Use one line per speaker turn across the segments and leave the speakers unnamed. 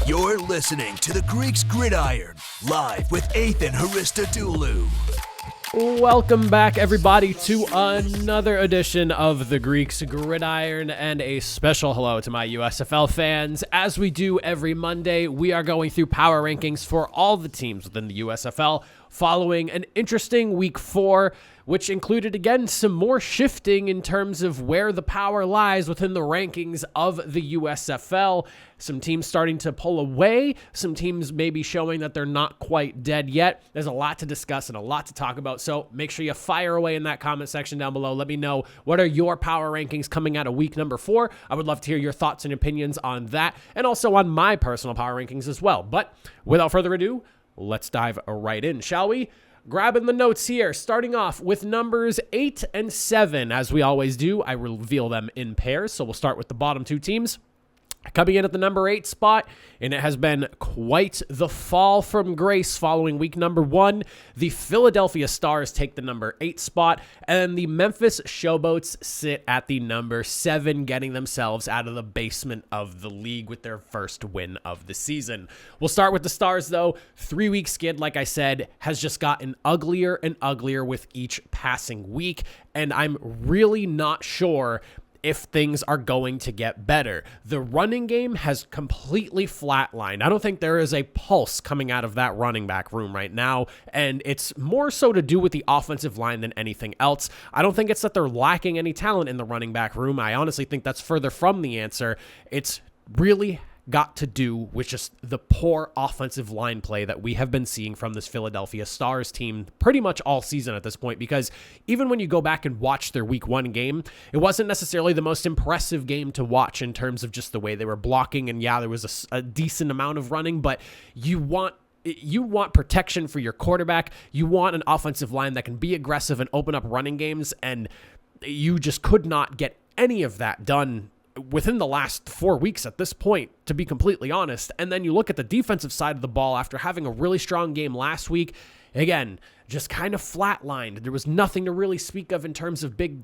You're listening to the Greeks Gridiron, live with Ethan Haristodoulou.
Welcome back, everybody, to another edition of the Greeks Gridiron, and a special hello to my USFL fans. As we do every Monday, we are going through power rankings for all the teams within the USFL, following an interesting week 4, which included, again, some more shifting in terms of where the power lies within the rankings of the USFL. Some teams starting to pull away, some teams maybe showing that they're not quite dead yet. There's a lot to discuss and a lot to talk about, so make sure you fire away in that comment section down below. Let me know, what are your power rankings coming out of week number 4? I would love to hear your thoughts and opinions on that, and also on my personal power rankings as well. But without further ado, let's dive right in, shall we? Grabbing the notes here, starting off with numbers 8 and 7. As we always do, I reveal them in pairs, so we'll start with the bottom two teams. Coming in at the number 8 spot, and it has been quite the fall from grace following week number 1. The Philadelphia Stars take the number 8 spot, and the Memphis Showboats sit at the number 7, getting themselves out of the basement of the league with their first win of the season. We'll start with the Stars, though. 3-week skid, like I said, has just gotten uglier and uglier with each passing week, and I'm really not sure if things are going to get better. The running game has completely flatlined. I don't think there is a pulse coming out of that running back room right now, and it's more so to do with the offensive line than anything else. I don't think it's that they're lacking any talent in the running back room. I honestly think that's further from the answer. It's really got to do with just the poor offensive line play that we have been seeing from this Philadelphia Stars team pretty much all season at this point, because even when you go back and watch their week 1 game, it wasn't necessarily the most impressive game to watch in terms of just the way they were blocking, and yeah, there was a decent amount of running, but you want protection for your quarterback. You want an offensive line that can be aggressive and open up running games, and you just could not get any of that done within the last 4 weeks at this point, to be completely honest. And then you look at the defensive side of the ball after having a really strong game last week. Again, just kind of flatlined. There was nothing to really speak of in terms of big,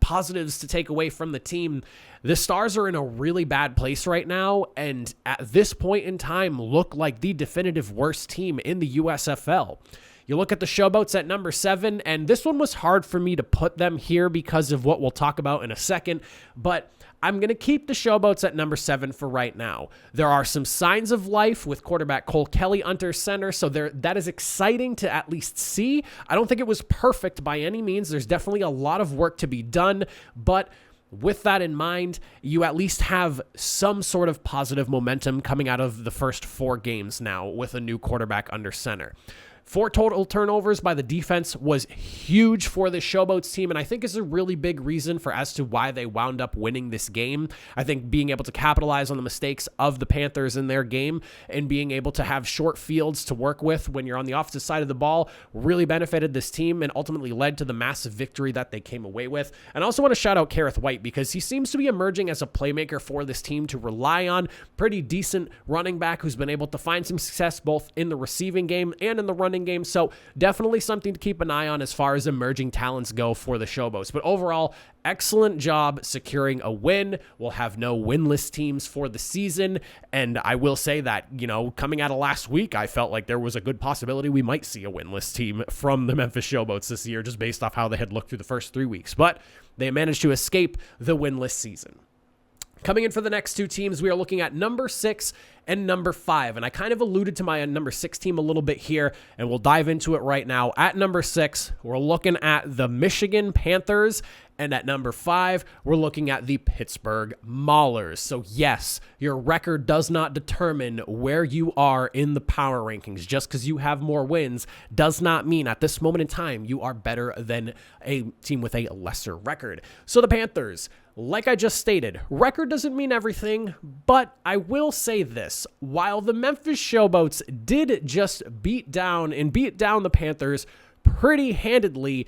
positives to take away from the team. The Stars are in a really bad place right now, and at this point in time look like the definitive worst team in the USFL. You look at the Showboats at number 7, and this one was hard for me to put them here because of what we'll talk about in a second, but I'm going to keep the Showboats at number 7 for right now. There are some signs of life with quarterback Cole Kelly under center, so that is exciting to at least see. I don't think it was perfect by any means. There's definitely a lot of work to be done, but with that in mind, you at least have some sort of positive momentum coming out of the first 4 games now with a new quarterback under center. 4 total turnovers by the defense was huge for the Showboats team, and I think is a really big reason as to why they wound up winning this game. I think being able to capitalize on the mistakes of the Panthers in their game and being able to have short fields to work with when you're on the offensive side of the ball really benefited this team and ultimately led to the massive victory that they came away with. And I also want to shout out Kareth White, because he seems to be emerging as a playmaker for this team to rely on. Pretty decent running back who's been able to find some success both in the receiving game and in the running game, so definitely something to keep an eye on as far as emerging talents go for the Showboats. But overall, excellent job securing a win. We'll have no winless teams for the season, and I will say that, coming out of last week, I felt like there was a good possibility we might see a winless team from the Memphis Showboats this year, just based off how they had looked through the first 3 weeks, but they managed to escape the winless season. Coming in for the next 2 teams, we are looking at number 6 and number 5. And I kind of alluded to my number 6 team a little bit here, and we'll dive into it right now. At number 6, we're looking at the Michigan Panthers. And at number 5, we're looking at the Pittsburgh Maulers. So yes, your record does not determine where you are in the power rankings. Just because you have more wins does not mean at this moment in time you are better than a team with a lesser record. So the Panthers, like I just stated, record doesn't mean everything, but I will say this. While the Memphis Showboats did just beat down the Panthers pretty handedly,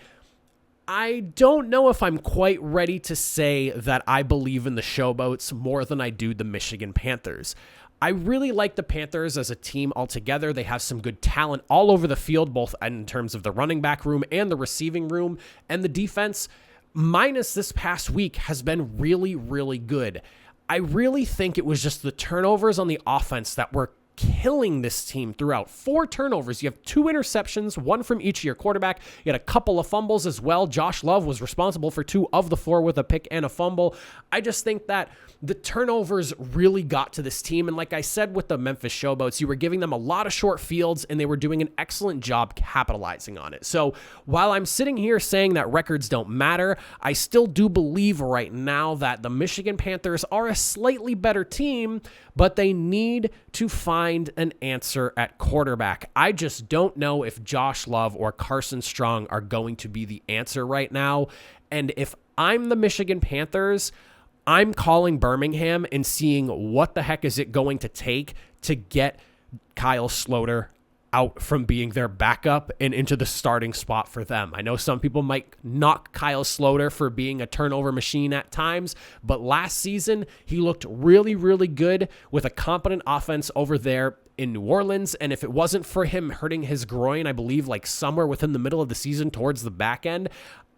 I don't know if I'm quite ready to say that I believe in the Showboats more than I do the Michigan Panthers. I really like the Panthers as a team altogether. They have some good talent all over the field, both in terms of the running back room and the receiving room, and the defense, minus this past week, has been really, really good. I really think it was just the turnovers on the offense that were killing this team throughout. 4 turnovers. You have 2 interceptions, 1 from each of your quarterback. You had a couple of fumbles as well. Josh Love was responsible for 2 of the 4 with a pick and a fumble. I just think that the turnovers really got to this team. And like I said with the Memphis Showboats, you were giving them a lot of short fields and they were doing an excellent job capitalizing on it. So while I'm sitting here saying that records don't matter, I still do believe right now that the Michigan Panthers are a slightly better team, but they need to find an answer at quarterback. I just don't know if Josh Love or Carson Strong are going to be the answer right now. And if I'm the Michigan Panthers, I'm calling Birmingham and seeing what the heck is it going to take to get Kyle Sloter out from being their backup and into the starting spot for them. I know some people might knock Kyle Sloter for being a turnover machine at times, but last season he looked really, really good with a competent offense over there in New Orleans. And if it wasn't for him hurting his groin, I believe like somewhere within the middle of the season towards the back end,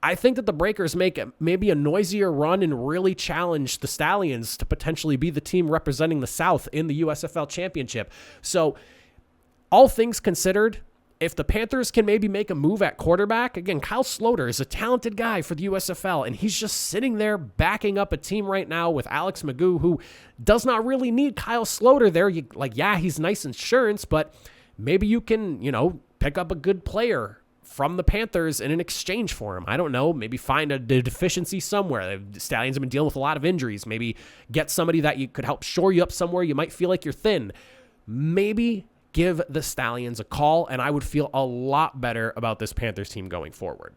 I think that the Breakers make maybe a noisier run and really challenge the Stallions to potentially be the team representing the South in the USFL Championship. So all things considered, if the Panthers can maybe make a move at quarterback, again, Kyle Sloter is a talented guy for the USFL, and he's just sitting there backing up a team right now with Alex Magoo, who does not really need Kyle Sloter there. He's nice insurance, but maybe you can, pick up a good player from the Panthers in an exchange for him. I don't know, maybe find a deficiency somewhere. The Stallions have been dealing with a lot of injuries. Maybe get somebody that you could help shore you up somewhere you might feel like you're thin. Maybe give the Stallions a call, and I would feel a lot better about this Panthers team going forward.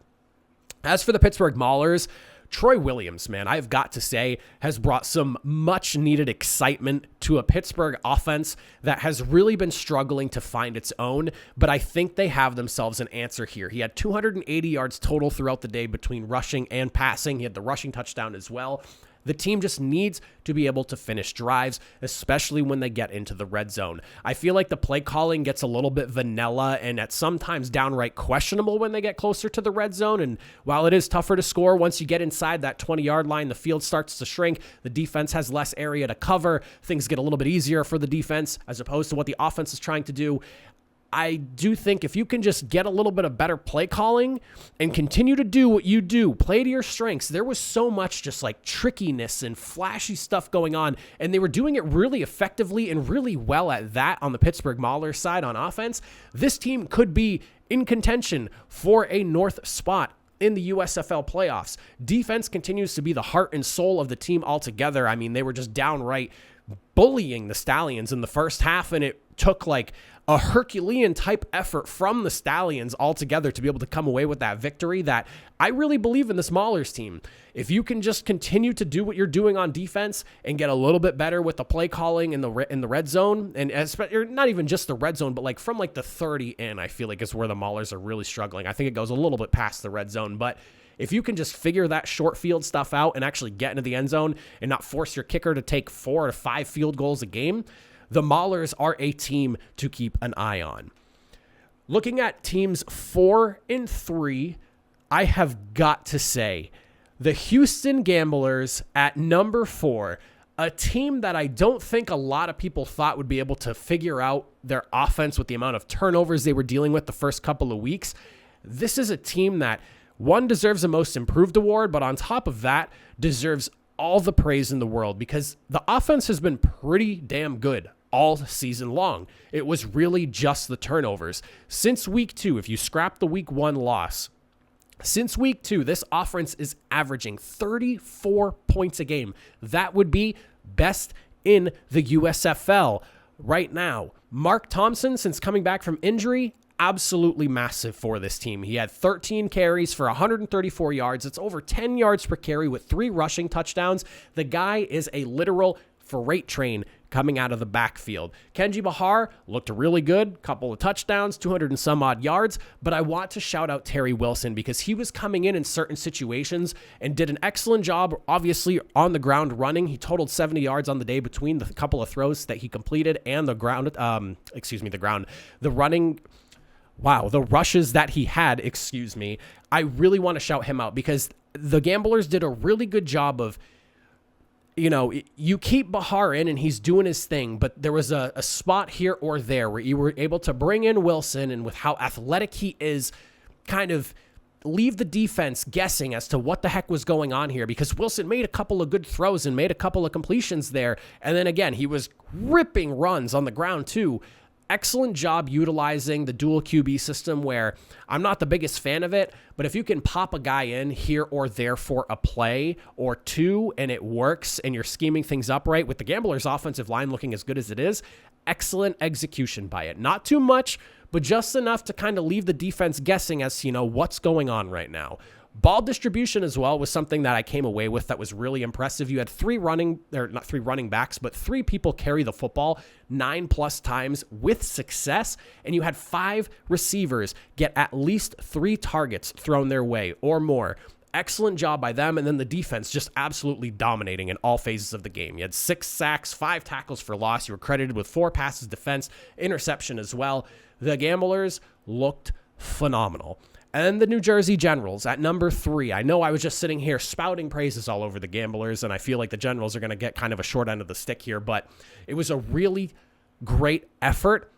As for the Pittsburgh Maulers, Troy Williams, man, I've got to say, has brought some much-needed excitement to a Pittsburgh offense that has really been struggling to find its own, but I think they have themselves an answer here. He had 280 yards total throughout the day between rushing and passing. He had the rushing touchdown as well. The team just needs to be able to finish drives, especially when they get into the red zone. I feel like the play calling gets a little bit vanilla and at sometimes downright questionable when they get closer to the red zone. And while it is tougher to score, once you get inside that 20-yard line, the field starts to shrink. The defense has less area to cover. Things get a little bit easier for the defense as opposed to what the offense is trying to do. I do think if you can just get a little bit of better play calling and continue to do what you do, play to your strengths. There was so much just like trickiness and flashy stuff going on, and they were doing it really effectively and really well at that on the Pittsburgh Maulers side on offense. This team could be in contention for a North spot in the USFL playoffs. Defense continues to be the heart and soul of the team altogether. I mean, they were just downright bullying the Stallions in the first half, and it took like a Herculean type effort from the Stallions altogether to be able to come away with that victory that I really believe in this Maulers team. If you can just continue to do what you're doing on defense and get a little bit better with the play calling in the red zone, and not even just the red zone, but like from like the 30 in, I feel like is where the Maulers are really struggling. I think it goes a little bit past the red zone, but if you can just figure that short field stuff out and actually get into the end zone and not force your kicker to take 4 to 5 field goals a game, the Maulers are a team to keep an eye on. Looking at teams 4 and 3, I have got to say the Houston Gamblers at number 4, a team that I don't think a lot of people thought would be able to figure out their offense with the amount of turnovers they were dealing with the first couple of weeks. This is a team that, one, deserves a Most Improved award, but on top of that, deserves all the praise in the world because the offense has been pretty damn good all season long. It was really just the turnovers. Since week 2, if you scrap the week 1 loss, since week 2, this offense is averaging 34 points a game. That would be best in the USFL right now. Mark Thompson, since coming back from injury, absolutely massive for this team. He had 13 carries for 134 yards. It's over 10 yards per carry with 3 rushing touchdowns. The guy is a literal freight train coming out of the backfield. Kenji Bahar looked really good, couple of touchdowns, 200 and some odd yards, but I want to shout out Terry Wilson because he was coming in certain situations and did an excellent job, obviously, on the ground running. He totaled 70 yards on the day between the couple of throws that he completed and the rushes that he had, I really want to shout him out because the Gamblers did a really good job of you keep Bahar in and he's doing his thing, but there was a spot here or there where you were able to bring in Wilson, and with how athletic he is, kind of leave the defense guessing as to what the heck was going on here, because Wilson made a couple of good throws and made a couple of completions there. And then again, he was ripping runs on the ground too. Excellent job utilizing the dual QB system, where I'm not the biggest fan of it, but if you can pop a guy in here or there for a play or two and it works and you're scheming things up right with the Gamblers' offensive line looking as good as it is, excellent execution by it. Not too much, but just enough to kind of leave the defense guessing as to, what's going on right now. Ball distribution as well was something that I came away with that was really impressive. You had three running backs, but three people carry the football 9+ times with success, and you had 5 receivers get at least 3 targets thrown their way or more. Excellent job by them, and then the defense just absolutely dominating in all phases of the game. You had 6 sacks, 5 tackles for loss. You were credited with 4 passes defense, interception as well. The Gamblers looked phenomenal. And the New Jersey Generals at number 3. I know I was just sitting here spouting praises all over the Gamblers, and I feel like the Generals are going to get kind of a short end of the stick here, but it was a really great effort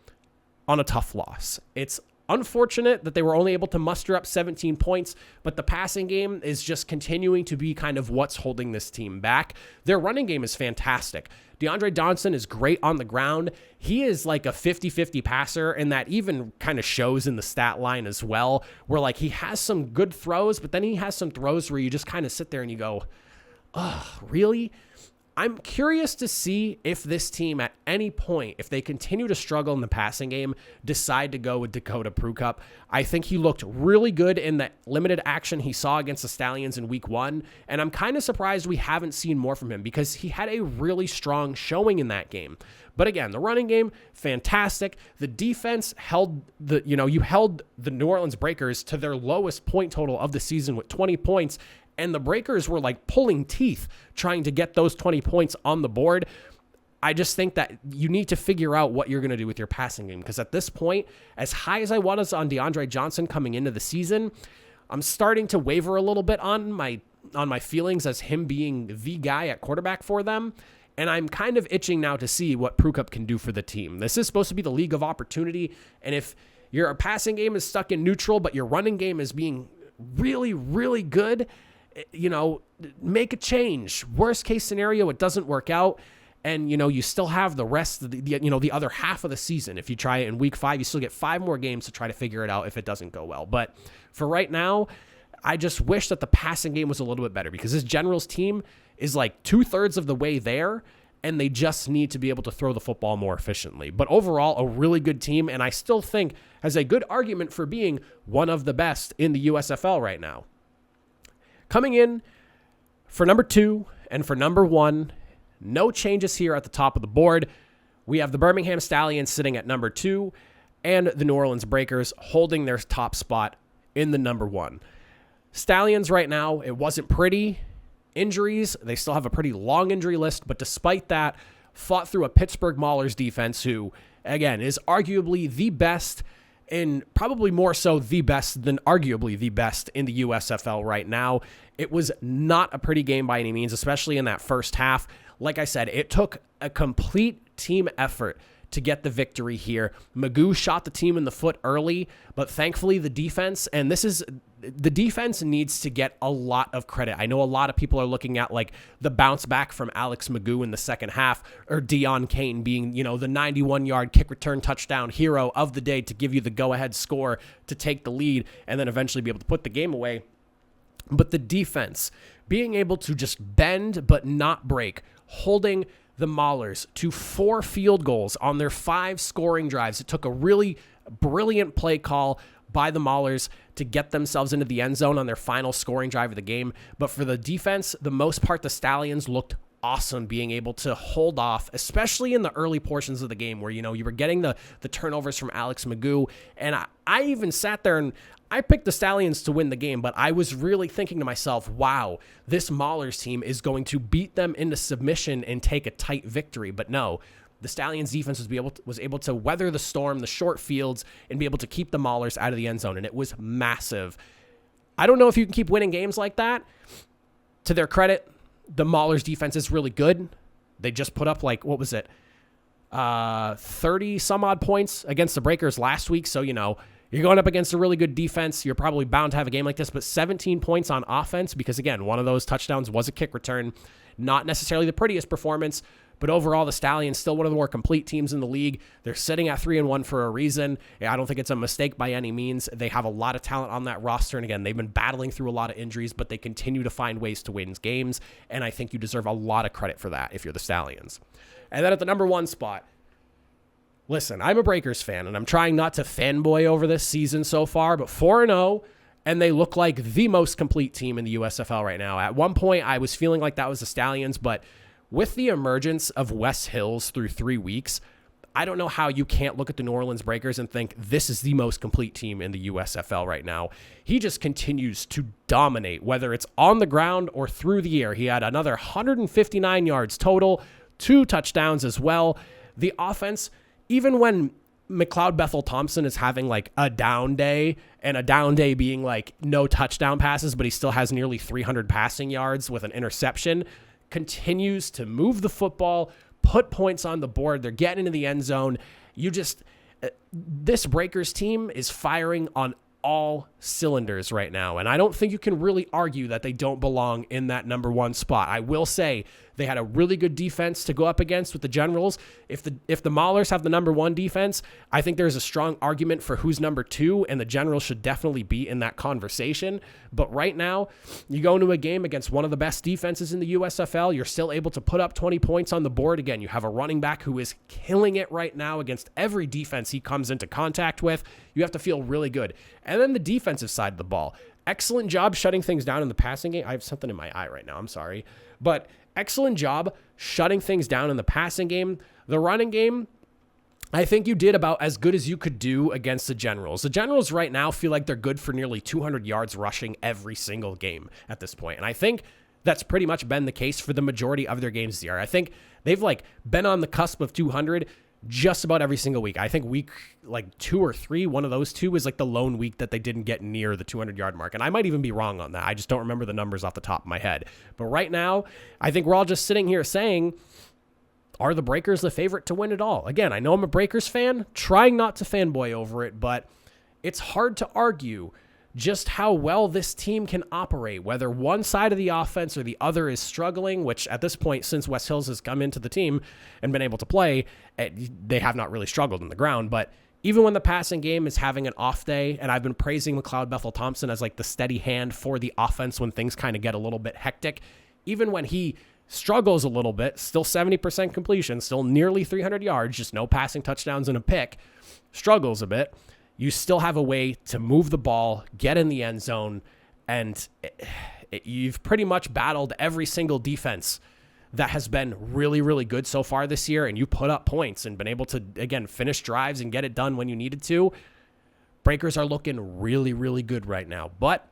on a tough loss. It's unfortunate that they were only able to muster up 17 points, but the passing game is just continuing to be kind of what's holding this team back. Their running game is fantastic. DeAndre Johnson is great on the ground. He is like a 50-50 passer, and that even kind of shows in the stat line as well, where like he has some good throws, but then he has some throws where you just kind of sit there and you go, oh, really? I'm curious to see if this team at any point, if they continue to struggle in the passing game, decide to go with Dakota Prukop. I think he looked really good in the limited action he saw against the Stallions in week 1, and I'm kind of surprised we haven't seen more from him because he had a really strong showing in that game. But again, the running game, fantastic. The defense held you held the New Orleans Breakers to their lowest point total of the season with 20 points, and the Breakers were like pulling teeth trying to get those 20 points on the board. I just think that you need to figure out what you're going to do with your passing game, because at this point, as high as I was on DeAndre Johnson coming into the season, I'm starting to waver a little bit on my feelings as him being the guy at quarterback for them. And I'm kind of itching now to see what Prukop can do for the team. This is supposed to be the league of opportunity. And if your passing game is stuck in neutral, but your running game is being really, really good, make a change. Worst case scenario, it doesn't work out. And, you still have the rest of the other half of the season. If you try it in week 5, you still get 5 more games to try to figure it out if it doesn't go well. But for right now, I just wish that the passing game was a little bit better, because this Generals team is like 2/3 of the way there, and they just need to be able to throw the football more efficiently. But overall, a really good team, and I still think has a good argument for being one of the best in the USFL right now. Coming in for number 2 and for number 1, no changes here at the top of the board. We have the Birmingham Stallions sitting at number 2 and the New Orleans Breakers holding their top spot in the number 1. Stallions right now, it wasn't pretty. Injuries, they still have a pretty long injury list, but despite that, fought through a Pittsburgh Maulers defense who, again, is arguably the best, and probably more so the best than arguably the best in the USFL right now. It was not a pretty game by any means, especially in that first half. Like I said, it took a complete team effort to get the victory here. Magoo shot the team in the foot early, but thankfully the defense, and the defense needs to get a lot of credit. I know a lot of people are looking at like the bounce back from Alex Magoo in the second half, or Deion Kane being, the 91-yard kick return touchdown hero of the day to give you the go-ahead score to take the lead and then eventually be able to put the game away. But the defense being able to just bend but not break, holding the Maulers to 4 field goals on their 5 scoring drives. It took a really brilliant play call by the Maulers to get themselves into the end zone on their final scoring drive of the game. But for the defense, the most part, the Stallions looked awesome being able to hold off, especially in the early portions of the game where, you were getting the turnovers from Alex Magoo. And I even sat there and I picked the Stallions to win the game, but I was really thinking to myself, wow, this Maulers team is going to beat them into submission and take a tight victory. But no, the Stallions defense was able to weather the storm, the short fields, and be able to keep the Maulers out of the end zone. And it was massive. I don't know if you can keep winning games like that. To their credit, the Maulers defense is really good. They just put up 30 some odd points against the Breakers last week. So, you're going up against a really good defense. You're probably bound to have a game like this, but 17 points on offense because, again, one of those touchdowns was a kick return. Not necessarily the prettiest performance, but overall, the Stallions still one of the more complete teams in the league. They're sitting at 3-1 for a reason. I don't think it's a mistake by any means. They have a lot of talent on that roster, and again, they've been battling through a lot of injuries, but they continue to find ways to win games, and I think you deserve a lot of credit for that if you're the Stallions. And then at the number 1 spot, listen, I'm a Breakers fan, and I'm trying not to fanboy over this season so far, but 4-0, and they look like the most complete team in the USFL right now. At one point, I was feeling like that was the Stallions, but with the emergence of Wes Hills through 3 weeks, I don't know how you can't look at the New Orleans Breakers and think this is the most complete team in the USFL right now. He just continues to dominate, whether it's on the ground or through the air. He had another 159 yards total, 2 touchdowns as well. The offense, even when McLeod Bethel Thompson is having a down day, and a down day being no touchdown passes, but he still has nearly 300 passing yards with an interception, continues to move the football, put points on the board. They're getting into the end zone. This Breakers team is firing on all cylinders right now, and I don't think you can really argue that they don't belong in that number 1 spot. I will say they had a really good defense to go up against with the Generals. If the Maulers have the number 1 defense, I think there's a strong argument for who's number 2, and the Generals should definitely be in that conversation. But right now, you go into a game against one of the best defenses in the USFL, you're still able to put up 20 points on the board. Again, you have a running back who is killing it right now against every defense he comes into contact with. You have to feel really good. And then the defensive side of the ball. Excellent job shutting things down in the passing game. I have something in my eye right now. I'm sorry. But excellent job shutting things down in the passing game. The running game, I think you did about as good as you could do against the Generals. The Generals right now feel like they're good for nearly 200 yards rushing every single game at this point. And I think that's pretty much been the case for the majority of their games this year. I think they've been on the cusp of 200 just about every single week. I think week 2 or 3, one of those two is the lone week that they didn't get near the 200-yard mark. And I might even be wrong on that. I just don't remember the numbers off the top of my head. But right now, I think we're all just sitting here saying, are the Breakers the favorite to win it all? Again, I know I'm a Breakers fan, trying not to fanboy over it, but it's hard to argue just how well this team can operate, whether one side of the offense or the other is struggling, which at this point, since Wes Hills has come into the team and been able to play, they have not really struggled in the ground. But even when the passing game is having an off day, and I've been praising McLeod Bethel Thompson as the steady hand for the offense when things kind of get a little bit hectic, even when he struggles a little bit, still 70% completion, still nearly 300 yards, just no passing touchdowns and a pick, struggles a bit, you still have a way to move the ball, get in the end zone, and you've pretty much battled every single defense that has been really, really good so far this year, and you put up points and been able to, again, finish drives and get it done when you needed to. Breakers are looking really, really good right now. But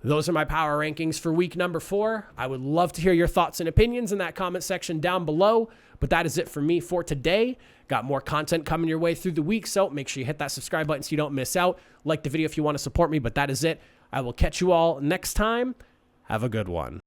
those are my power rankings for week number 4. I would love to hear your thoughts and opinions in that comment section down below. But that is it for me for today. Got more content coming your way through the week, so make sure you hit that subscribe button so you don't miss out. Like the video if you want to support me, but that is it. I will catch you all next time. Have a good one.